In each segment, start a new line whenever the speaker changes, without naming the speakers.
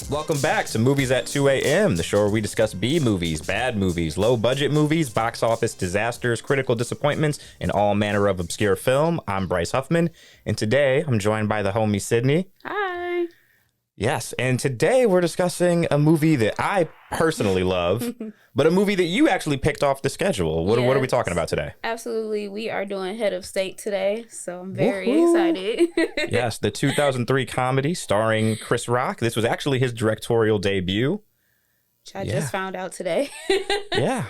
Welcome back to Movies at 2 a.m., the show where we discuss B movies, bad movies, low-budget movies, box office disasters, critical disappointments, and all manner of obscure film. I'm Bryce Huffman, and today I'm joined by the homie Sydney.
Hi.
Yes, and today we're discussing a movie that I personally love, but a movie that you actually picked off the schedule. What are we talking about today?
Absolutely. We are doing Head of State today, so I'm very excited.
Yes, the 2003 comedy starring Chris Rock. This was actually his directorial debut.
Which I just found out today.
Yeah.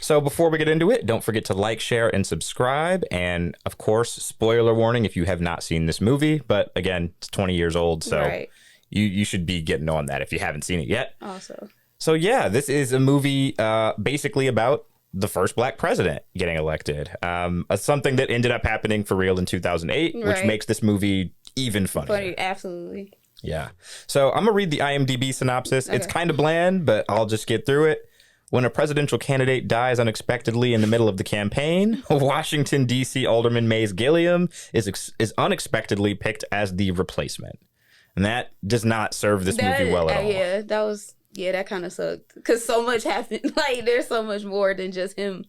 So before we get into it, don't forget to like, share, and subscribe. And of course, spoiler warning if you have not seen this movie. But again, it's 20 years old, so
Right.
you should be getting on that if you haven't seen it yet.
Also.
So yeah, this is a movie basically about the first black president getting elected. Something that ended up happening for real in 2008, which
Right.
makes this movie even funnier.
Funny, absolutely.
Yeah. So I'm going to read the IMDb synopsis. It's kind of bland, but I'll just get through it. When a presidential candidate dies unexpectedly in the middle of the campaign, Washington, D.C. Alderman Mays Gilliam is unexpectedly picked as the replacement. And that does not serve this movie well at all.
That kind of sucked. Because so much happened. Like, there's so much more than just him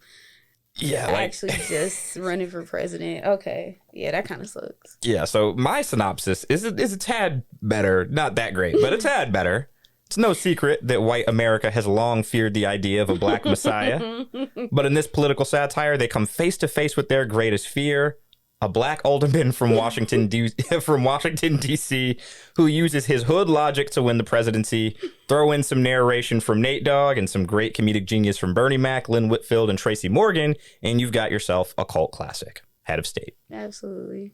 actually just running for president. Okay. Yeah, that kind of sucks.
Yeah, so my synopsis is a tad better. Not that great, but a tad better. It's no secret that white America has long feared the idea of a black messiah. But in this political satire, they come face to face with their greatest fear. A black alderman from Washington, D.C., who uses his hood logic to win the presidency. Throw in some narration from Nate Dogg and some great comedic genius from Bernie Mac, Lynn Whitfield, and Tracy Morgan, and you've got yourself a cult classic, Head of State.
Absolutely.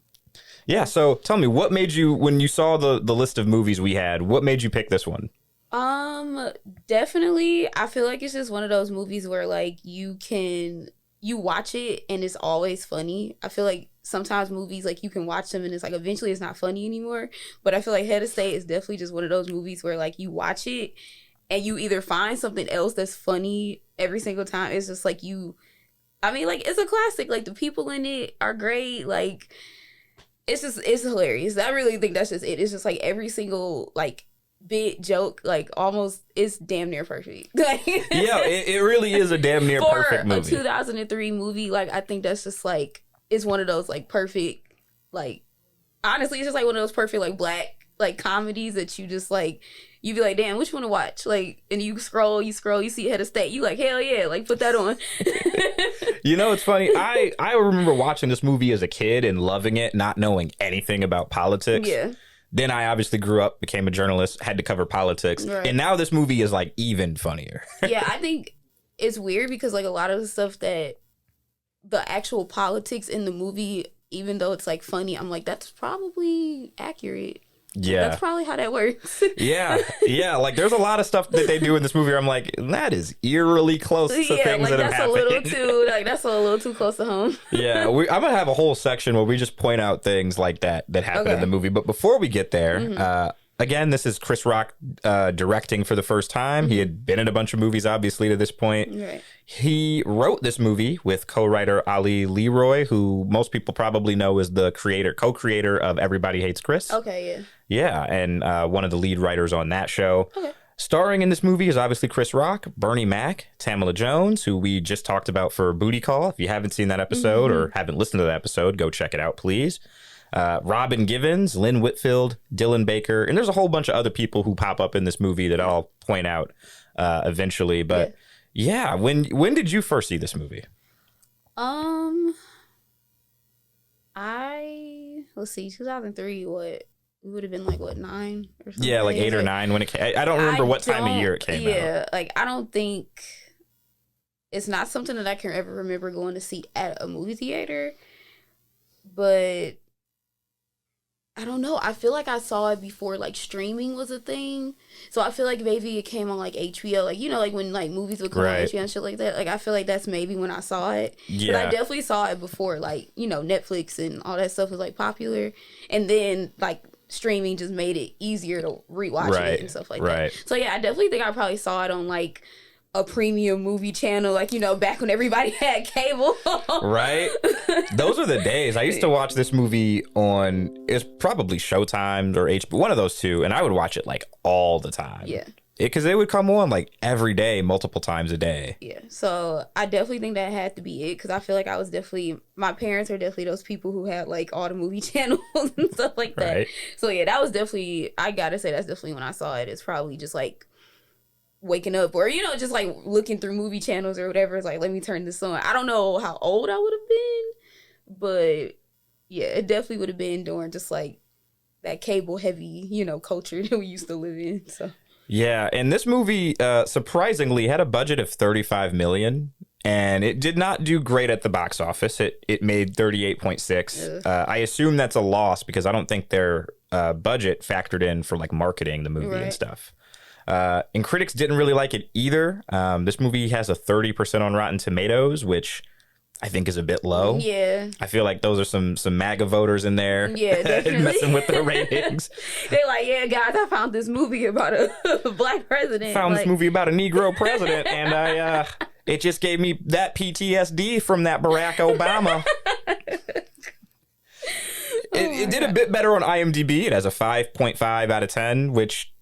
Yeah, so tell me, what made you, when you saw the list of movies we had, what made you pick this one?
Definitely, I feel like it's just one of those movies where, like, you watch it and it's always funny. I feel like sometimes movies, like, you can watch them and it's like eventually it's not funny anymore. But I feel like Head of State is definitely just one of those movies where, like, you watch it and you either find something else that's funny every single time. It's just like it's a classic. Like, the people in it are great. Like, it's hilarious. I really think that's just it. It's just like every single, like, bit joke, like, almost is damn near perfect. Yeah,
it really is a damn near perfect movie.
For a 2003 movie, like, I think that's just, like, it's one of those, like, perfect, like, honestly, it's just, like, one of those perfect, like, black, like, comedies that you just, like, you be like, damn, which one to watch? Like, and you scroll, you see Head of State, you like, hell yeah, like, put that on.
You know, it's funny. I remember watching this movie as a kid and loving it, not knowing anything about politics.
Yeah.
Then I obviously grew up, became a journalist, had to cover politics. Right. And now this movie is, like, even funnier.
Yeah, I think it's weird because, like, a lot of the stuff that the actual politics in the movie, even though it's, like, funny, I'm like, that's probably accurate.
Yeah.
That's probably how that works.
Yeah. Like, there's a lot of stuff that they do in this movie where I'm like, that is eerily close to things that have happened.
That's a little too close to home.
Yeah. I'm going to have a whole section where we just point out things like that happen in the movie. But before we get there, again, this is Chris Rock directing for the first time. He had been in a bunch of movies, obviously, to this point.
Right.
He wrote this movie with co-writer Ali Leroy, who most people probably know is the co-creator of Everybody Hates Chris.
Okay, yeah.
Yeah, and one of the lead writers on that show.
Okay.
Starring in this movie is obviously Chris Rock, Bernie Mac, Tamala Jones, who we just talked about for Booty Call. If you haven't seen that episode or haven't listened to that episode, go check it out, please. Robin Givens, Lynn Whitfield, Dylan Baker, and there's a whole bunch of other people who pop up in this movie that I'll point out eventually. But yeah, when did you first see this movie?
Let's see, 2003. What? We would have been like, what, 9 or something?
Yeah, like 8 or 9 when it came. I don't remember what time of year it came out.
Yeah, like, I don't think it's not something that I can ever remember going to see at a movie theater. But I don't know. I feel like I saw it before, like, streaming was a thing. So I feel like maybe it came on, like, HBO. Like, you know, like, when, like, movies would come on HBO and shit like that. Like, I feel like that's maybe when I saw it.
Yeah.
But I definitely saw it before, like, you know, Netflix and all that stuff was, like, popular. And then, like, streaming just made it easier to rewatch it and stuff like that. So, yeah, I definitely think I probably saw it on, like, a premium movie channel, like, back when everybody had cable.
Right? Those are the days. I used to watch this movie on, it's probably Showtime or HBO, one of those two, and I would watch it like all the time.
Yeah.
Because it would come on like every day, multiple times a day.
Yeah. So I definitely think that had to be it, because I feel like my parents are definitely those people who had like all the movie channels and stuff like that.
Right.
So yeah, that was definitely, I gotta say, that's definitely when I saw it. It's probably just like waking up, or just like looking through movie channels or whatever. It's like, let me turn this on. I don't know how old I would have been, but yeah, it definitely would have been during just like that cable heavy culture that we used to live in. So
yeah, and this movie surprisingly had a budget of $35 million, and it did not do great at the box office. It made 38.6. I assume that's a loss, because I don't think their budget factored in for like marketing the movie and stuff. And critics didn't really like it either. This movie has a 30% on Rotten Tomatoes, which I think is a bit low.
Yeah.
I feel like those are some MAGA voters in there.
Yeah, definitely.
Messing with their ratings.
They're like, yeah, guys, I found this movie about a black president.
Found this movie about a Negro president, and it just gave me that PTSD from that Barack Obama. It did a bit better on IMDb. It has a 5.5 out of 10, which...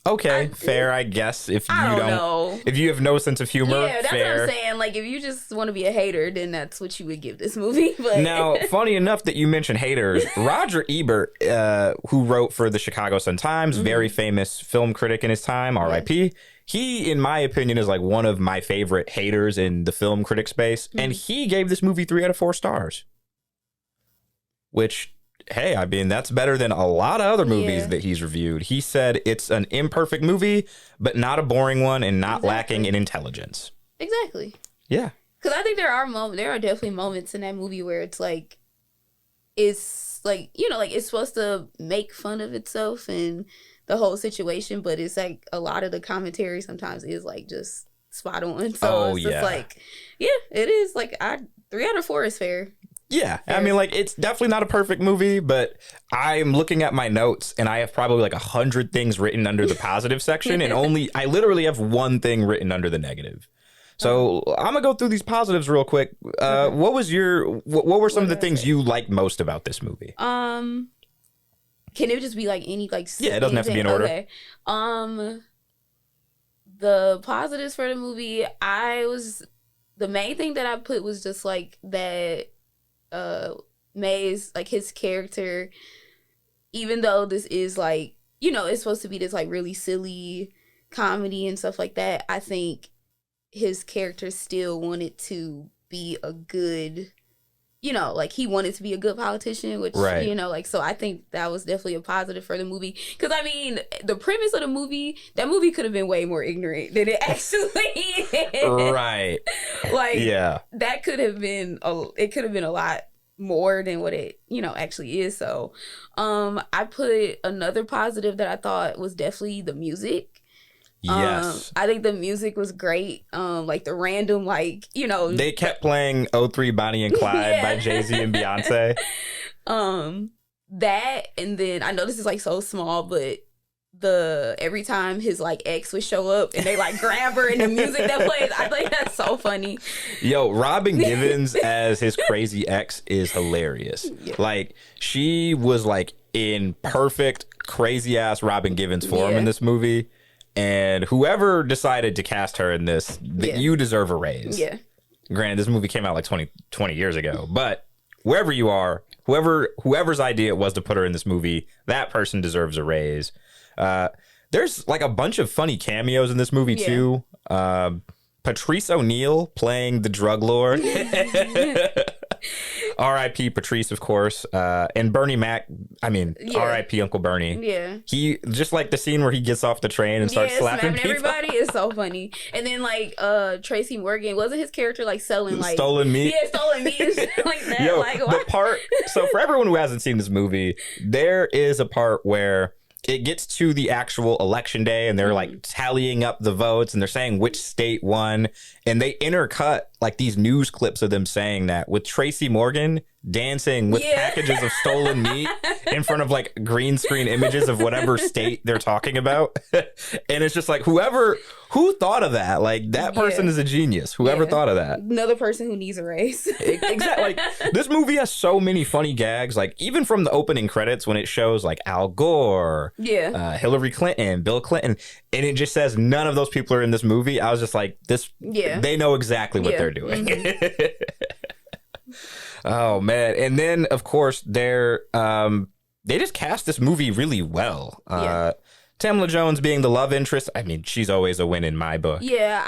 Okay, fair, I guess. If you don't know. If you have no sense of humor,
yeah, that's
fair.
what I'm saying. Like, if you just want to be a hater, then that's what you would give this movie. But
now, funny enough that you mentioned haters, Roger Ebert, who wrote for the Chicago Sun-Times, very famous film critic in his time, R.I.P., he, in my opinion, is like one of my favorite haters in the film critic space, and he gave this movie 3 out of 4 stars. Which... hey, I mean, that's better than a lot of other movies that he's reviewed. He said it's an imperfect movie, but not a boring one, and not lacking in intelligence.
Exactly.
Yeah.
Because I think there are definitely moments in that movie where it's like it's supposed to make fun of itself and the whole situation, but it's like a lot of the commentary sometimes is like just spot on. So it's just like, yeah, it is like 3 out of 4 is fair.
Yeah, I mean, like, it's definitely not a perfect movie, but I'm looking at my notes, and I have probably like 100 things written under the positive section, and I literally have one thing written under the negative. So I'm gonna go through these positives real quick. What were some of the things you liked most about this movie?
Can it just be like any like?
Yeah, it doesn't have to be in order.
Okay. The positives for the movie, the main thing that I put was just like that. Maze, like his character, even though this is like, it's supposed to be this like really silly comedy and stuff like that, I think his character still wanted to be a good, like he wanted to be a good politician, which, like, so I think that was definitely a positive for the movie. Because, I mean, the premise of the movie, that movie could have been way more ignorant than it actually is.
Right.
Like, yeah. That could have been, it could have been a lot more than what it, actually is. So, I put another positive that I thought was definitely the music.
Yes.
I think the music was great. Like the random, like,
they kept playing "03 Bonnie and Clyde" by Jay-Z and Beyonce.
That, and then I know this is like so small, but every time his like ex would show up and they like grab her in the music that plays, I think that's so funny.
Yo, Robin Givens as his crazy ex is hilarious. Yeah. Like, she was like in perfect crazy ass Robin Givens form in this movie. And whoever decided to cast her in this, you deserve a raise. Yeah. Granted, this movie came out like 20 years ago, but wherever you are, whoever's idea it was to put her in this movie, that person deserves a raise. There's like a bunch of funny cameos in this movie too. Patrice O'Neal playing the drug lord. R.I.P. Patrice, of course. And Bernie Mac, R.I.P. Uncle Bernie. Yeah. He, just like the scene where he gets off the train and starts slapping people.
Everybody is so funny. And then like Tracy Morgan, wasn't his character like selling like
stolen meat?
Yeah, stolen meat and shit like that.
Yo,
like,
the part, so for everyone who hasn't seen this movie, there is a part where it gets to the actual election day and they're like tallying up the votes and they're saying which state won, and they intercut like these news clips of them saying that with Tracy Morgan dancing with packages of stolen meat. in front of like green screen images of whatever state they're talking about. And it's just like, who thought of that? Like, that person is a genius. Whoever thought of that.
Another person who needs a raise.
Exactly. Like, this movie has so many funny gags. Like, even from the opening credits when it shows like Al Gore, Hillary Clinton, Bill Clinton, and it just says none of those people are in this movie. I was just like, they know exactly what they're doing. Oh man. And then of course they just cast this movie really well. Tamla Jones being the love interest, I mean, she's always a win in my book.
Yeah,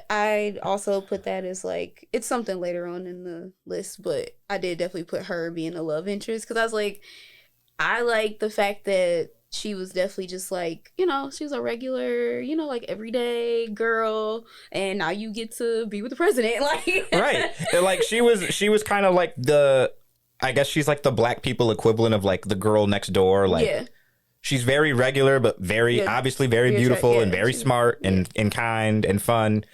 I also put that as like, it's something later on in the list, but I did definitely put her being the love interest because I was like, I like the fact that she was definitely just like, you know, she was a regular, you know, like everyday girl, and now you get to be with the president. Like,
right. And like she was kind of like I guess she's like the black people equivalent of like the girl next door. Like, she's very regular, but obviously very beautiful and very smart and kind and fun.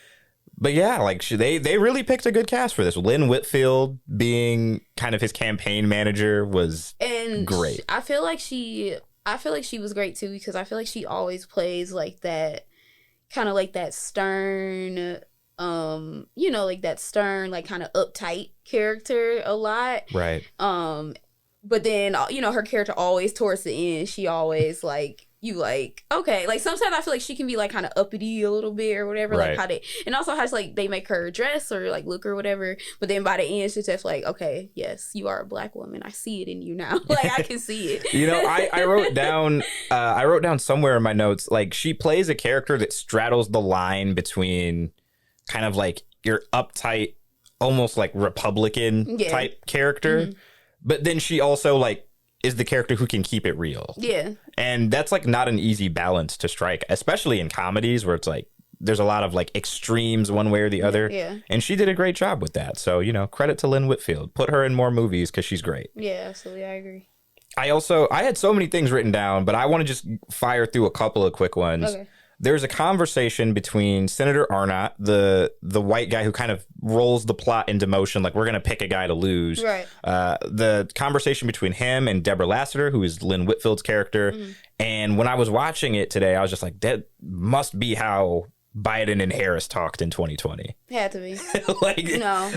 But yeah, like they really picked a good cast for this. Lynn Whitfield being kind of his campaign manager was great.
I feel like she was great too because I feel like she always plays like that, kind of like that stern, you know, like that stern, like kind of uptight character a lot.
Right.
But then, you know, her character always towards the end, she always like, you like, okay, like sometimes I feel like she can be like kind of uppity a little bit or whatever,
right.
Like how and also how like they make her dress or like look or whatever, but then by the end she's just like, okay, yes, you are a black woman, I see it in you now. Like, I can see it.
You know, I wrote down somewhere in my notes, like, she plays a character that straddles the line between kind of like your uptight, almost like Republican type character, but then she also like is the character who can keep it real. Yeah. And that's like not an easy balance to strike, especially in comedies where it's like there's a lot of like extremes one way or the other. Yeah. And she did a great job with that. So, you know, credit to Lynn Whitfield. Put her in more movies because she's great.
Yeah, absolutely. I agree.
I had so many things written down, but I want to just fire through a couple of quick ones. Okay. There's a conversation between Senator Arnott, the white guy who kind of rolls the plot into motion, like we're going to pick a guy to lose. Right. The conversation between him and Deborah Lassiter, who is Lynn Whitfield's character. And when I was watching it today, I was just like, that must be how Biden and Harris talked in 2020.
Had to be.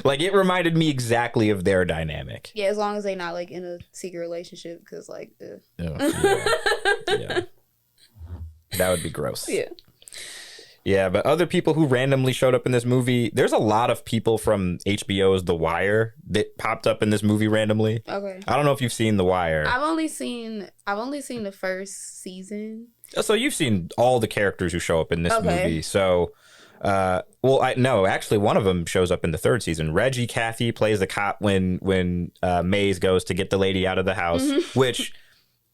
Like it reminded me exactly of their dynamic.
Yeah, as long as they're not like in a secret relationship, because like,
yeah. That would be gross. Yeah. Yeah, but other people who randomly showed up in this movie, there's a lot of people from HBO's The Wire that popped up in this movie randomly. Okay. I don't know if you've seen The Wire.
I've only seen the first season.
So you've seen all the characters who show up in this movie. So, actually one of them shows up in the third season. Reggie Cathy plays the cop when Maze goes to get the lady out of the house, which...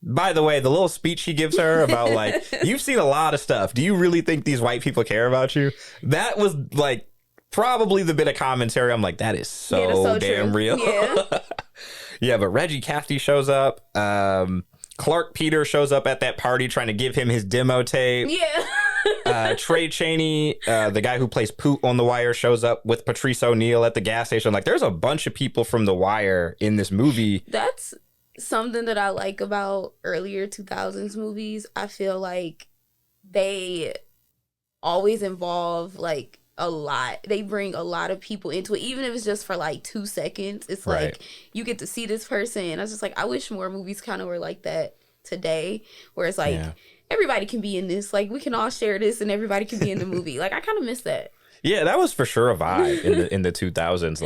By the way, the little speech he gives her about like, you've seen a lot of stuff. Do you really think these white people care about you? That was like probably the bit of commentary. I'm like, that is so damn true. Real. Yeah. Yeah, but Reggie Cathy shows up. Clark Peter shows up at that party trying to give him his demo tape. Yeah. Trey Chaney, the guy who plays Poot on The Wire, shows up with Patrice O'Neal at the gas station. Like, there's a bunch of people from The Wire in this movie.
That's something that I like about earlier 2000s movies. I feel like they always involve like a lot. They bring a lot of people into it, even if it's just for like 2 seconds. It's like you get to see this person. And I was just like, I wish more movies kind of were like that today, where it's like everybody can be in this. Like, we can all share this and everybody can be in the movie. Like, I kind of miss that. Yeah,
that was for sure a vibe in the 2000s.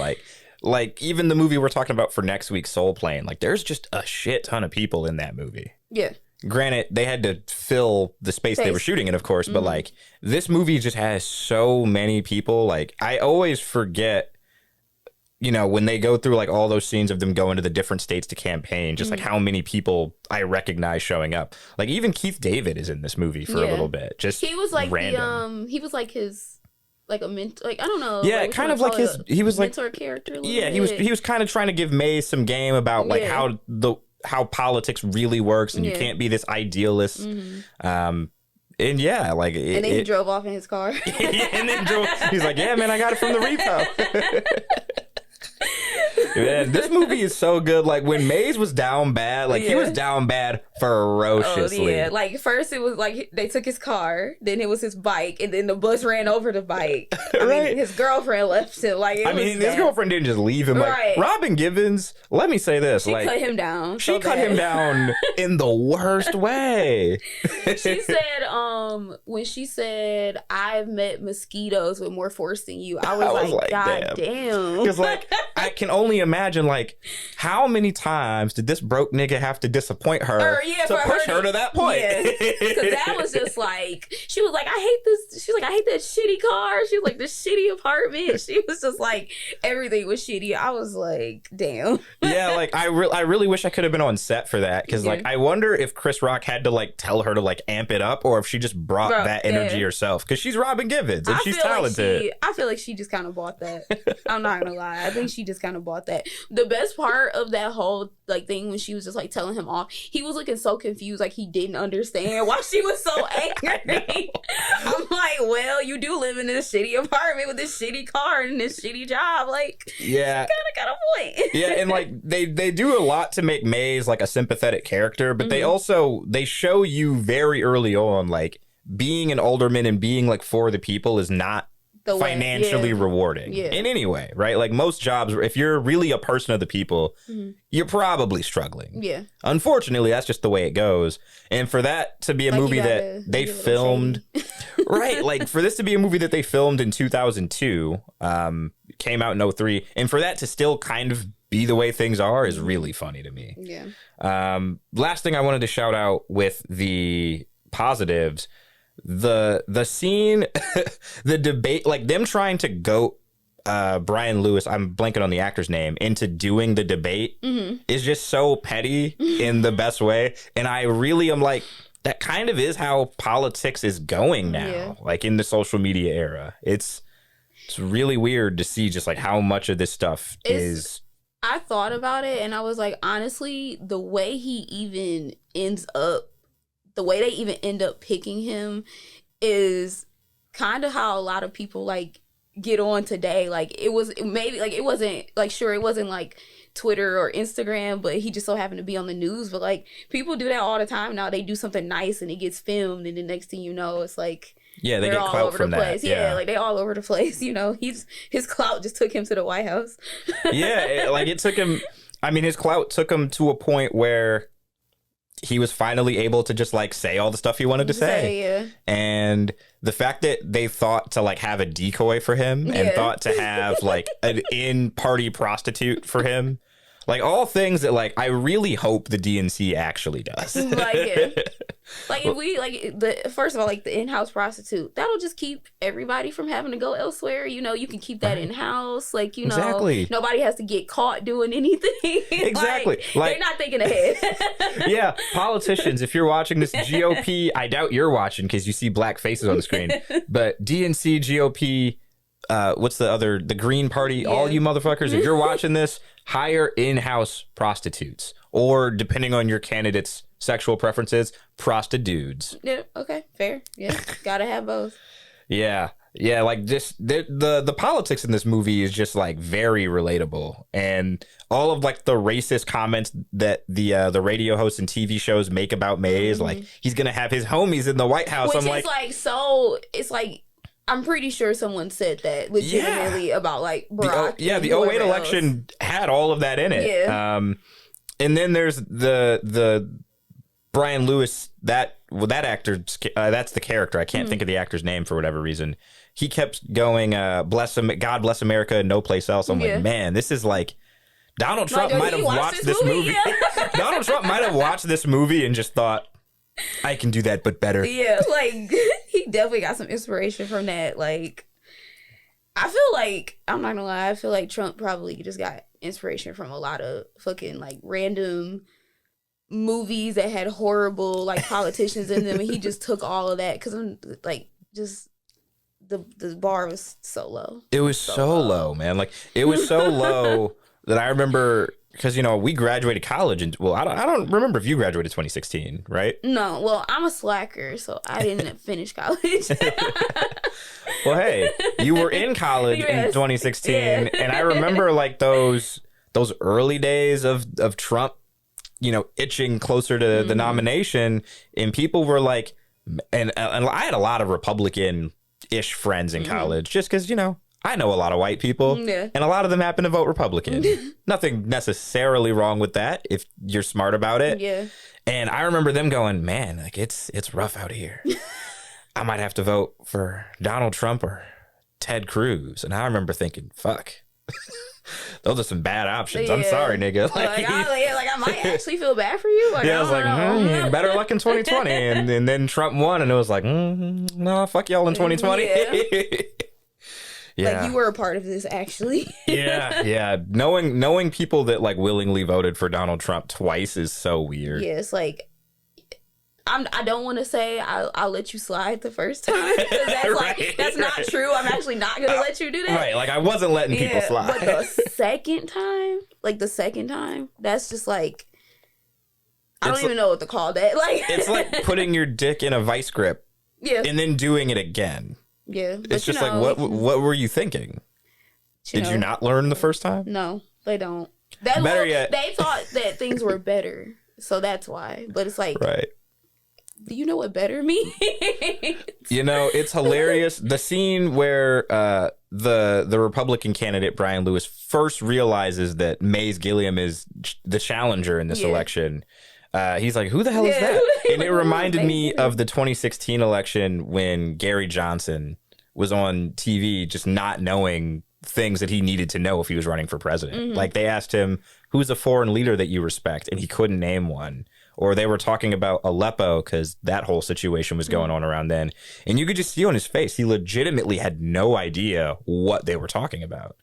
Like, even the movie we're talking about for next week, Soul Plane, like, there's just a shit ton of people in that movie. Yeah. Granted, they had to fill the space they were shooting in, of course, but, like, this movie just has so many people. Like, I always forget, you know, when they go through, like, all those scenes of them going to the different states to campaign, just, like, how many people I recognize showing up. Like, even Keith David is in this movie for a little bit. Just he was, like, random.
He was, like, his... like a mentor, like, I don't know.
Yeah, like, kind of like he was like
mentor character.
Yeah, he was kind of trying to give May some game about like how politics really works, and you can't be this idealist. And yeah, like
and then he drove off in his car.
And then he's like, yeah, man, I got it from the repo. Man, this movie is so good. Like when Maze was down bad, like he was down bad ferociously.
Oh, yeah. Like first it was like they took his car, then it was his bike, and then the bus ran over the bike. I mean, his girlfriend left him. Like
his girlfriend didn't just leave him. Like Robin Givens, let me say this.
She
like
cut him down.
She cut him down in the worst way.
She said, when she said, "I've met mosquitoes with more force than you," I was like, God damn.
Because like I can only imagine like how many times did this broke nigga have to disappoint her to push her to that point?
Because that was just like, she was like, I hate this. She was like, I hate that shitty car. She was like, this shitty apartment. She was just like, everything was shitty. I was like, damn.
Yeah, like I really wish I could have been on set for that, because like I wonder if Chris Rock had to like tell her to like amp it up, or if she just brought that energy herself, because she's Robin Givens and she's talented.
I feel like she just kind of bought that. I'm not gonna lie. I think she just kind of bought that. The best part of that whole like thing when she was just like telling him off, he was looking so confused, like he didn't understand why she was so angry. I'm like, well, you do live in this shitty apartment with this shitty car and this shitty job. Like,
yeah,
kind of got a point.
Yeah, and like they do a lot to make Maze like a sympathetic character, but they show you very early on like being an alderman and being like for the people is not financially rewarding in any way, right? Like most jobs, if you're really a person of the people, you're probably struggling. Yeah. Unfortunately, that's just the way it goes. And for that to be a movie that they filmed, right? Like for this to be a movie that they filmed in 2002, came out in 2003, and for that to still kind of be the way things are is really funny to me. Yeah. Last thing I wanted to shout out with the positives, the scene, the debate, like them trying to goat Brian Lewis, I'm blanking on the actor's name, into doing the debate is just so petty in the best way. And I really am like, that kind of is how politics is going now, like in the social media era. It's really weird to see just like how much of this stuff is.
I thought about it and I was like, honestly, the way they even end up picking him is kind of how a lot of people like get on today. Like it wasn't like Twitter or Instagram, but he just so happened to be on the news. But like people do that all the time now. They do something nice and it gets filmed, and the next thing you know, it's like
they get clout from that.
Yeah, like they all over the place. You know, his clout just took him to the White House.
It took him. I mean, his clout took him to a point where he was finally able to just like say all the stuff he wanted to say. And the fact that they thought to like have a decoy for him and thought to have like an in-party prostitute for him, like all things that like I really hope the DNC actually does.
Like if we like first of all, like the in-house prostitute, that'll just keep everybody from having to go elsewhere. You know, you can keep that in-house. Like, you know, nobody has to get caught doing anything.
Exactly.
Like they're not thinking ahead.
Yeah, politicians, if you're watching this, GOP, I doubt you're watching because you see black faces on the screen. But DNC, GOP, what's the Green Party? All you motherfuckers, if you're watching this, hire in-house prostitutes, or depending on your candidate's sexual preferences, prostitutes.
Yeah, okay, fair. Yeah, gotta have both.
Yeah, like just the politics in this movie is just like very relatable, and all of like the racist comments that the radio hosts and TV shows make about Maze, like he's gonna have his homies in the White House.
Which is like so. It's like, I'm pretty sure someone said that legitimately about like Barack.
The 08 election had all of that in it. Yeah. And then there's the Brian Lewis, that actor, that's the character. I can't think of the actor's name for whatever reason. He kept going, bless him, God bless America, no place else. I'm like, man, this is like, Donald Trump might have watched this movie. Donald Trump might have watched this movie and just thought, I can do that, but better.
Yeah, like he definitely got some inspiration from that. Like, I feel like, I'm not gonna lie, I feel like Trump probably just got inspiration from a lot of fucking like random movies that had horrible like politicians in them, and he just took all of that because I'm like, just the bar was so low.
It was so low, man. Like it was so low that I remember. Because, you know, we graduated college, and well, I don't remember if you graduated 2016, right?
No, well, I'm a slacker, so I didn't finish college.
Well, hey, you were in college in 2016, and I remember like those those early days of Trump, itching closer to the nomination, and people were like, and I had a lot of Republican-ish friends in college, just because, I know a lot of white people, and a lot of them happen to vote Republican. Nothing necessarily wrong with that if you're smart about it.
Yeah.
And I remember them going, man, like it's rough out here. I might have to vote for Donald Trump or Ted Cruz. And I remember thinking, fuck. Those are some bad options. I'm sorry, nigga.
I might actually feel bad for you.
I was like, better luck in 2020. And then Trump won, and it was like, no, fuck y'all in 2020.
Yeah. Like, you were a part of this, actually.
yeah. Knowing people that like willingly voted for Donald Trump twice is so weird.
Yeah, it's like, I don't want to say I'll let you slide the first time, because that's right. That's not true. I'm actually not gonna let you do that.
Right, like I wasn't letting people slide.
But the second time, that's just like, I don't even know what to call that. Like,
it's like putting your dick in a vice grip, and then doing it again.
Yeah,
it's just like, what were you thinking? Did you not learn the first time?
No, they don't.
Better yet,
they thought that things were better, so that's why. But it's like,
right.
Do you know what better means?
It's hilarious. The scene where the Republican candidate Brian Lewis first realizes that Mays Gilliam is the challenger in this election. He's like, who the hell is that? And it reminded me of the 2016 election when Gary Johnson was on TV just not knowing things that he needed to know if he was running for president. Like, they asked him, who's a foreign leader that you respect? And he couldn't name one. Or they were talking about Aleppo because that whole situation was going on around then. And you could just see on his face, he legitimately had no idea what they were talking about.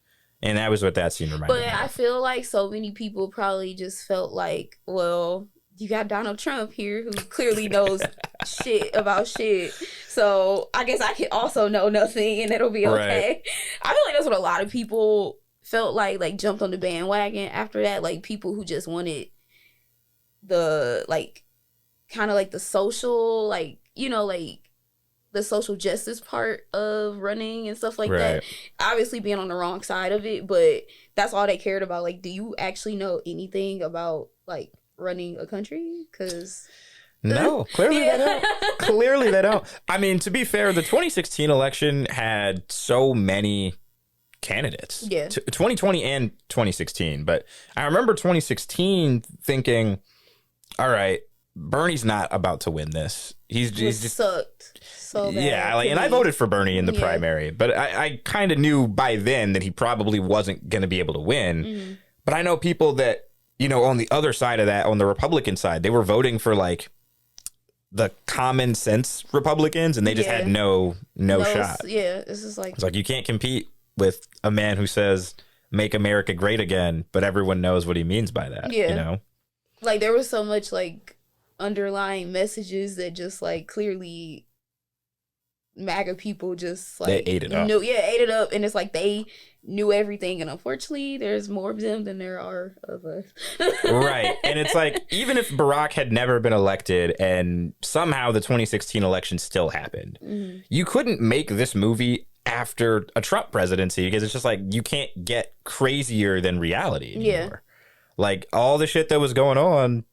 And that was what that scene reminded me of.
But I feel like so many people probably just felt like, well, you got Donald Trump here who clearly knows shit about shit. So I guess I can also know nothing and it'll be okay. Right. I feel like that's what a lot of people felt like jumped on the bandwagon after that. Like, people who just wanted the, like, kind of like the social, like, like the social justice part of running and stuff like that. Obviously being on the wrong side of it, but that's all they cared about. Like, do you actually know anything about, like, running a country? Because
no, clearly they don't. Clearly they don't. I mean, to be fair, the 2016 election had so many candidates. 2020 and 2016. But I remember 2016 thinking, all right, Bernie's not about to win this. He's just
sucked so bad.
Yeah, and I voted for Bernie in the primary, but I kind of knew by then that he probably wasn't going to be able to win. But I know people that, on the other side of that, on the Republican side, they were voting for like the common sense Republicans, and they just had no shot.
Yeah, it's just like,
it's like, you can't compete with a man who says "Make America Great Again," but everyone knows what he means by that.
Like, there was so much like underlying messages that just like clearly MAGA people just like
they ate it up.
Ate it up, and it's like they knew everything, and unfortunately there's more of them than there are of us.
Right. And it's like, even if Barack had never been elected and somehow the 2016 election still happened, you couldn't make this movie after a Trump presidency, because it's just like, you can't get crazier than reality anymore. Like, all the shit that was going on,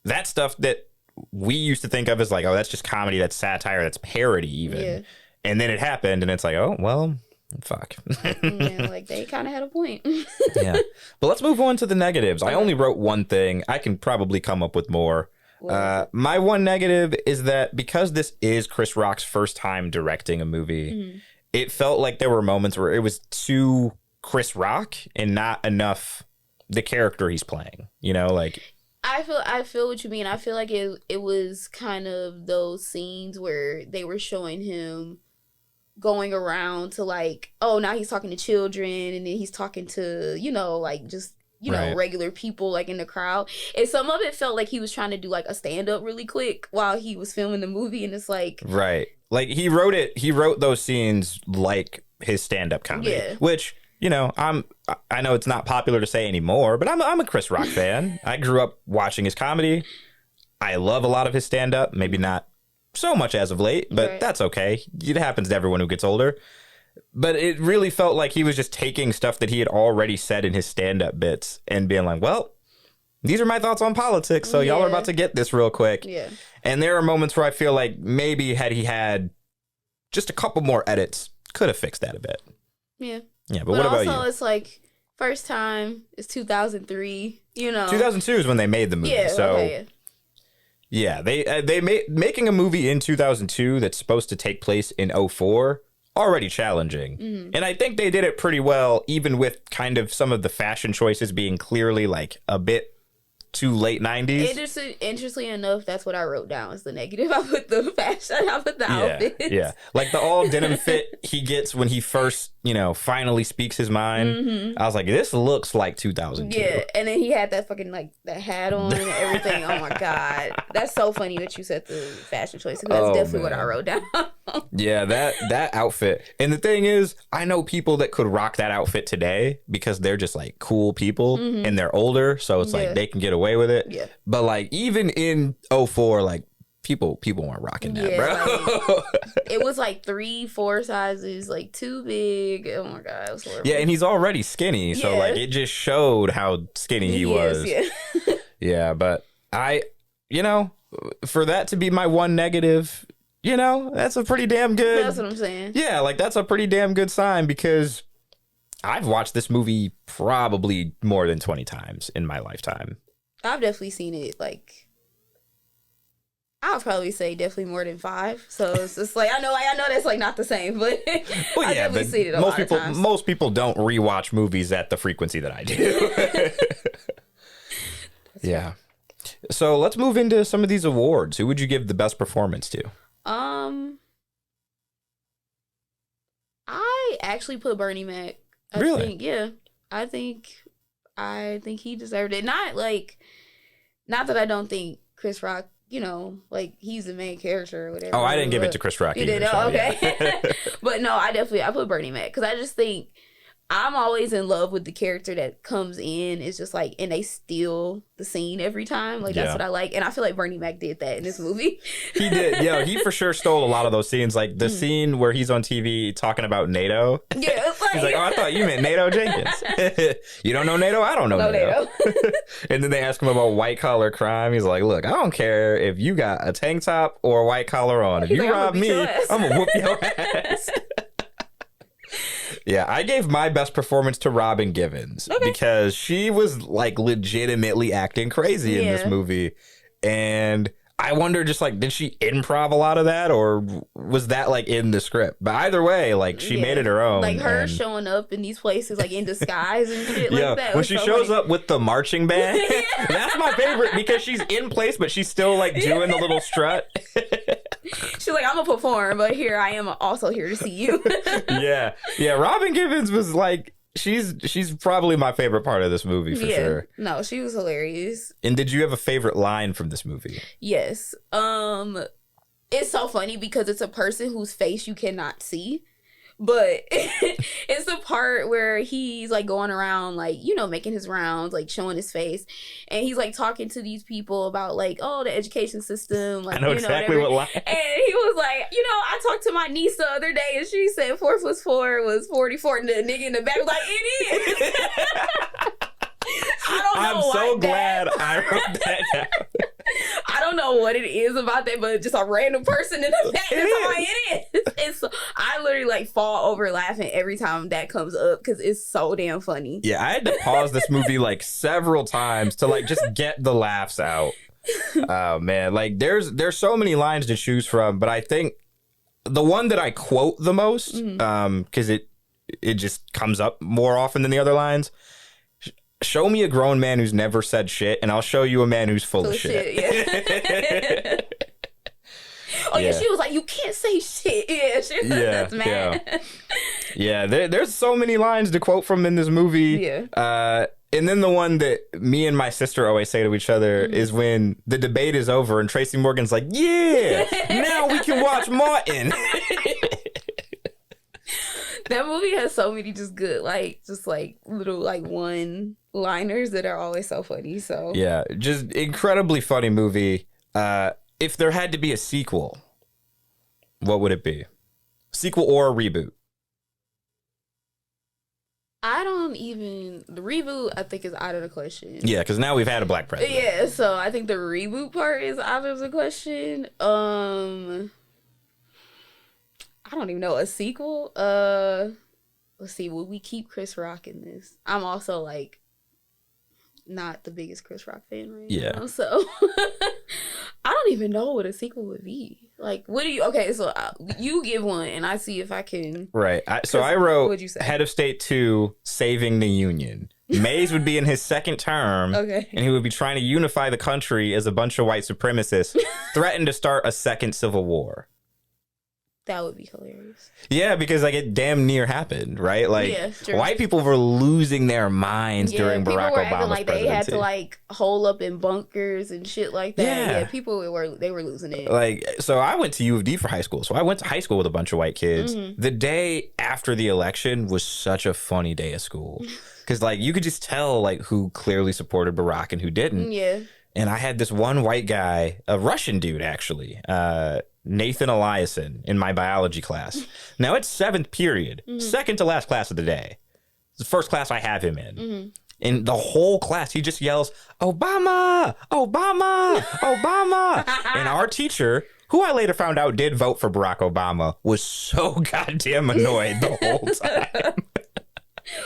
that stuff that we used to think of as like, oh, that's just comedy, that's satire, that's parody even. And then it happened, and it's like, oh, well, fuck.
Like, they kind of had a point.
But let's move on to the negatives. I only wrote one thing. I can probably come up with more. My one negative is that because this is Chris Rock's first time directing a movie, it felt like there were moments where it was too Chris Rock and not enough the character he's playing, like.
I feel what you mean. I feel like it was kind of those scenes where they were showing him going around to like, oh, now he's talking to children, and then he's talking to, like, just, know, regular people like in the crowd. And some of it felt like he was trying to do like a stand-up really quick while he was filming the movie, and it's like,
like he wrote those scenes like his stand-up comedy, which, I know it's not popular to say anymore, but I'm a Chris Rock fan. I grew up watching his comedy. I love a lot of his stand-up, maybe not so much as of late, but that's okay. It happens to everyone who gets older. But it really felt like he was just taking stuff that he had already said in his stand-up bits and being like, well, these are my thoughts on politics, so y'all are about to get this real quick.
Yeah.
And there are moments where I feel like maybe had he had just a couple more edits, could have fixed that a bit.
Yeah.
Yeah, but what about you?
Also, it's like, first time, it's 2003, you know.
2002 is when they made the movie,
Yeah,
so...
okay,
Yeah, making a movie in 2002 that's supposed to take place in '04 already challenging.
Mm-hmm.
And I think they did it pretty well, even with kind of some of the fashion choices being clearly like a bit too late 90s.
Interestingly enough, that's what I wrote down as the negative. I put the fashion, I put the outfits.
Yeah, like the all denim fit he gets when he first, finally speaks his mind.
Mm-hmm.
I was like, this looks like 2002.
Yeah, and then he had that fucking like that hat on and everything. Oh my god, that's so funny that you said the fashion choice. Because that's definitely what I wrote down.
Yeah, that outfit. And the thing is, I know people that could rock that outfit today because they're just like cool people and they're older, so it's like they can get away with it.
Yeah.
But like even in '04, like people weren't rocking that, bro.
Like, it was like 3-4 sizes, like too big. Oh my god, it was horrible.
Yeah, and he's already skinny, so like it just showed how skinny he was.
Yeah.
Yeah, but for that to be my one negative, that's a pretty damn good.
That's what I'm saying.
Yeah, like that's a pretty damn good sign because I've watched this movie probably more than 20 times in my lifetime.
I've definitely seen it like I'll probably say definitely more than 5. So it's just like I know that's like not the same, but
well,
I've
yeah,
definitely seen it a lot of times.
Most people don't rewatch movies at the frequency that I do. Yeah. So let's move into some of these awards. Who would you give the best performance to?
I actually put Bernie Mac.
Really?
I think he deserved it. Not that I don't think Chris Rock, like he's the main character or whatever.
Oh, I didn't give it to Chris Rock.
You
either,
did?
so,
Okay.
Yeah.
But no, I put Bernie Mac because I just think I'm always in love with the character that comes in. It's just like, and they steal the scene every time. Like, that's what I like. And I feel like Bernie Mac did that in this movie.
He did. Yeah, he for sure stole a lot of those scenes. Like the scene where he's on TV talking about NATO.
Yeah. It's like,
he's like, oh, I thought you meant NATO Jenkins. You don't know NATO? I don't know NATO. And then they ask him about white collar crime. He's like, look, I don't care if you got a tank top or a white collar on. If you rob me, I'm going to whoop your ass. Yeah, I gave my best performance to Robin Givens because she was like legitimately acting crazy in this movie. And I wonder just like, did she improv a lot of that or was that like in the script? But either way, like she made it her own.
Like her showing up in these places like in disguise and shit like that.
When she shows up with the marching band, that's my favorite because she's in place, but she's still like doing the little strut.
She's like, I'm gonna perform, but here I am also here to see you.
Yeah. Robin Givens was like, she's probably my favorite part of this movie for sure.
No, she was hilarious.
And did you have a favorite line from this movie?
Yes. It's so funny because it's a person whose face you cannot see. But it's the part where he's like going around like, making his rounds, like showing his face. And he's like talking to these people about like, oh, the education system. Like,
I know exactly what line.
And he was like, I talked to my niece the other day and she said 4 + 4 was 44. And the nigga in the back was like, it is.
I'm so glad I wrote that down.
I don't know what it is about that, but just a random person in the back. It is. It's I literally like fall over laughing every time that comes up because it's so damn funny.
Yeah, I had to pause this movie like several times to like just get the laughs out. Oh man, like there's so many lines to choose from, but I think the one that I quote the most, because it just comes up more often than the other lines. Show me a grown man who's never said shit, and I'll show you a man who's full of shit.
Yeah. Yeah, she was like, you can't say shit. That's mad.
Yeah, there's so many lines to quote from in this movie.
Yeah.
And then the one that me and my sister always say to each other is when the debate is over and Tracy Morgan's like, yeah, now we can watch Martin.
That movie has so many just good, little, one-liners that are always so funny, so.
Yeah, just incredibly funny movie. If there had to be a sequel, what would it be? Sequel or a reboot?
I don't even the reboot. I think is out of the question.
Yeah, because now we've had a black president.
Yeah, so I think the reboot part is out of the question. I don't even know, a sequel. Let's see. Will we keep Chris Rock in this? I'm also like not the biggest Chris Rock fan right now, so I don't even know what a sequel would be. Like, what do you? Okay, so you give one, and I see if I can.
Right. So I wrote Head of State 2, Saving the Union. Mays would be in his second term,
okay,
and he would be trying to unify the country as a bunch of white supremacists threatened to start a second civil war.
That would be hilarious.
Yeah, because like it damn near happened, right? Like white people were losing their minds during Barack Obama's
like
presidency.
They had to like hole up in bunkers and shit like that. Yeah, people were losing it.
Like, so I went to U of D for high school. So I went to high school with a bunch of white kids. Mm-hmm. The day after the election was such a funny day of school because like you could just tell like who clearly supported Barack and who didn't.
Yeah.
And I had this one white guy, a Russian dude actually, Nathan Eliason, in my biology class. Now it's 7th period, second to last class of the day. It's the first class I have him in. Mm-hmm. In the whole class, he just yells, "Obama, Obama, Obama." And our teacher, who I later found out did vote for Barack Obama, was so goddamn annoyed the whole time.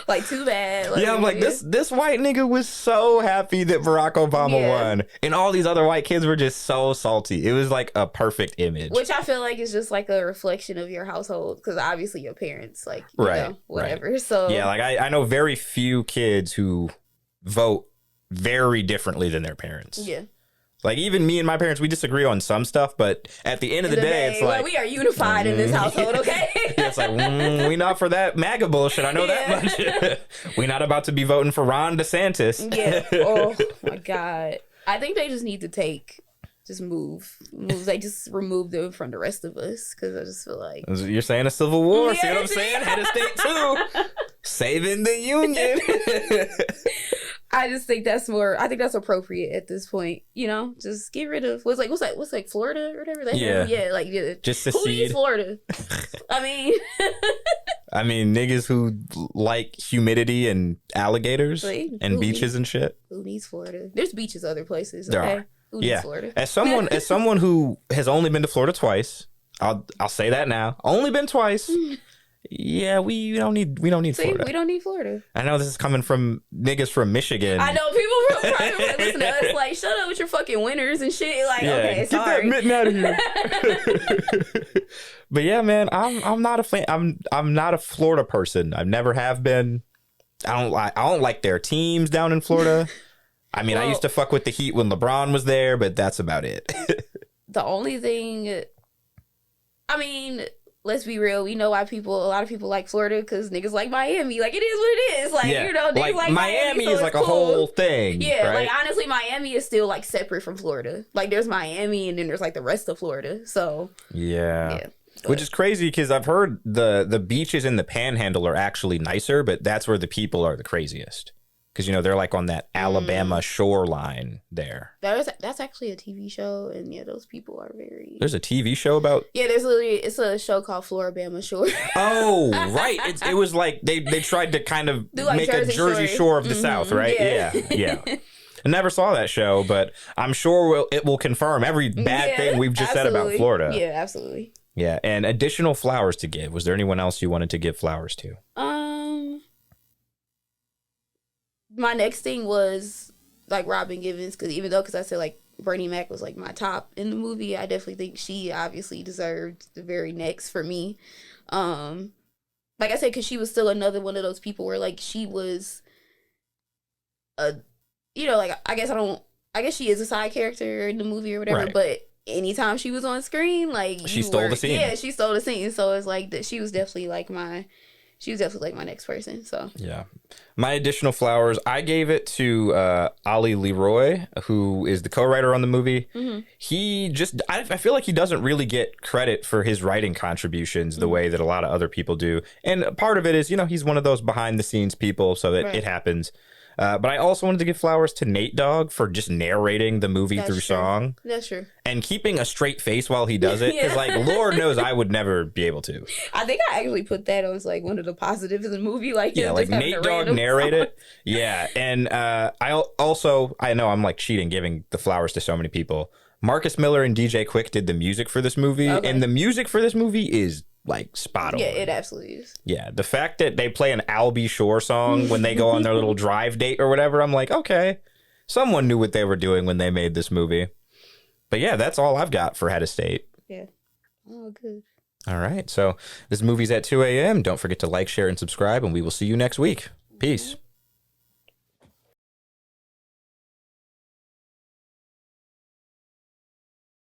Like, too bad. Like,
yeah, I'm like, this white nigga was so happy that Barack Obama won. And all these other white kids were just so salty. It was like a perfect image.
Which I feel like is just like a reflection of your household. Because obviously your parents, like, you know, whatever. Right. So
yeah, like I know very few kids who vote very differently than their parents.
Yeah.
Like, even me and my parents, we disagree on some stuff, but at the end of the day, it's like...
we are unified in this household, okay?
Yeah, it's like, we not for that MAGA bullshit. I know that much. We not about to be voting for Ron DeSantis.
Yeah. Oh, my God. I think they just need to just move. They just remove them from the rest of us, because I just feel like...
You're saying a civil war. Yeah, see what I'm saying? Head of State 2. Saving the Union.
I just think that's appropriate at this point. You know, just get rid of what's like Florida or whatever.
Just
who needs Florida? I mean,
niggas who like humidity and alligators and beaches and shit.
Who needs Florida? There's beaches other places.
There
okay?
are.
Who needs Florida?
As someone who has only been to Florida twice, I'll say that now. Only been twice. Yeah, we don't need Florida.
We don't need Florida.
I know this is coming from niggas from Michigan.
I know people from listen to us like, shut up with your fucking winters and shit. Like, okay, sorry.
Get that mitten out of here. But yeah, man, I'm not a fan. I'm not a Florida person. I never have been. I don't like their teams down in Florida. I mean, I used to fuck with the Heat when LeBron was there, but that's about it.
The only thing, I mean, let's be real. We know why a lot of people like Florida, because niggas like Miami. Like, it is what it is. Like, you know, niggas like Miami
is like a whole thing.
Yeah,
right?
like, honestly, Miami is still, like, separate from Florida. Like, there's Miami, and then there's, like, the rest of Florida. So,
yeah. Which is crazy, because I've heard the beaches in the Panhandle are actually nicer, but that's where the people are the craziest. Because, you know, they're like on that Alabama shoreline there.
That's actually a TV show, and yeah, those people are very...
There's a TV show about...
Yeah, it's a show called Floribama Shore.
Oh, right. It was like they tried to kind of make a Jersey Shore of the South, right? Yeah. I never saw that show, but I'm sure it will confirm every bad thing we've just said about Florida.
Yeah, absolutely.
Yeah, and additional flowers to give. Was there anyone else you wanted to give flowers to?
My next thing was like Robin Givens, because I said like Bernie Mac was like my top in the movie. I definitely think she obviously deserved the very next for me. Like I said, because she was still another one of those people where like she was like I guess she is a side character in the movie or whatever, right. But anytime she was on screen, like
she stole the scene.
Yeah, she stole the scene. So it's like that she was definitely like my next person. So
yeah, my additional flowers, I gave it to Ali Leroy, who is the co-writer on the movie. Mm-hmm. He just, I feel like he doesn't really get credit for his writing contributions the way that a lot of other people do. And part of it is, you know, he's one of those behind the scenes people, so that it happens. But I also wanted to give flowers to Nate Dogg for just narrating the movie through song.
That's true.
And keeping a straight face while he does it. Because, like, Lord knows I would never be able to.
I think I actually put that as, like, one of the positives of the movie. Like,
yeah, like Nate Dogg narrate it. Yeah. And I know I'm, like, cheating giving the flowers to so many people. Marcus Miller and DJ Quick did the music for this movie. Okay. And the music for this movie is, like, spot on.
Yeah, it absolutely is.
Yeah, the fact that they play an Al B. Shore song when they go on their little drive date or whatever, I'm like, okay, someone knew what they were doing when they made this movie. But yeah, that's all I've got for Head of State.
Yeah. Oh, good.
All right, so this movie's at 2 a.m. Don't forget to like, share, and subscribe, and we will see you next week. Peace.